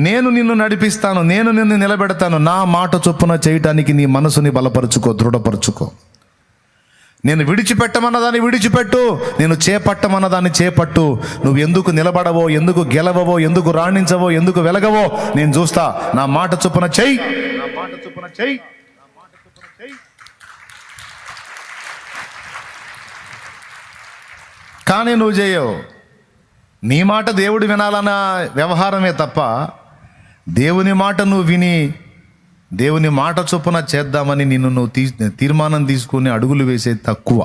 నేను నిన్ను నడిపిస్తాను, నేను నిన్ను నిలబెడతాను. నా మాట చొప్పున చేయటానికి నీ మనసుని బలపరుచుకో, దృఢపరుచుకో. నేను విడిచిపెట్టమన్నదాన్ని విడిచిపెట్టు, నేను చేపట్టమన్నదాన్ని చేపట్టు. నువ్వు ఎందుకు నిలబడవో, ఎందుకు గెలవవో, ఎందుకు రాణించవో, ఎందుకు వెలగవో నేను చూస్తా. నా మాట చొప్పున చెయ్యి, నా మాట చొప్పున చెయ్యి, నా మాట చొప్పున చెయ్యి. కానీ నువ్వు చేయవు. నీ మాట దేవుడు వినాలన్న వ్యవహారమే తప్ప దేవుని మాట నువ్వు విని దేవుని మాట చొప్పున చేద్దామని నువ్వు తీర్మానం తీసుకుని అడుగులు వేసే తక్కువ.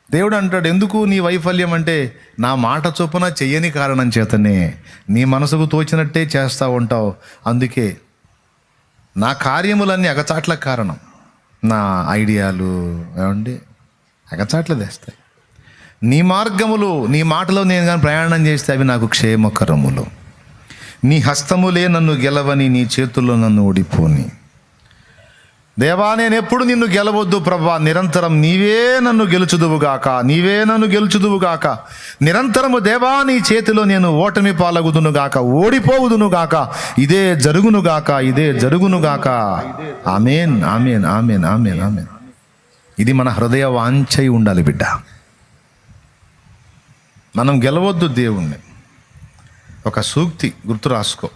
దేవుడు అంటాడు, ఎందుకు నీ వైఫల్యం అంటే నా మాట చొప్పున చెయ్యని కారణం చేతనే. నీ మనసుకు తోచినట్టే చేస్తూ ఉంటావు, అందుకే నా కార్యములన్నీ అగచాట్లకు కారణం. నా ఐడియాలు ఏమండి అగచాట్లు తెస్తాయి. నీ మార్గములు, నీ మాటలో నేను కానీ ప్రయాణం చేస్తే అవి నాకు క్షేమకరములు. నీ హస్తములే నన్ను గెలవని, నీ చేతుల్లో నన్ను ఓడిపోని. దేవా, నేను ఎప్పుడు నిన్ను గెలవద్దు ప్రభా, నిరంతరం నీవే నన్ను గెలుచుదువుగాక, నీవే నన్ను గెలుచుదువుగాక. నిరంతరము దేవా నీ చేతిలో నేను ఓటమి పాలగుదునుగాక, ఓడిపోవుదునుగాక. ఇదే జరుగునుగాక, ఇదే జరుగునుగాక. ఆమేన్, ఆమేన్, ఆమేన్, ఆమేన్, ఆమేన్. ఇది మన హృదయ వాంఛై ఉండాలి బిడ్డ. మనం గెలవద్దు దేవుణ్ణి. ఒక సూక్తి గుర్తు రాసుకో.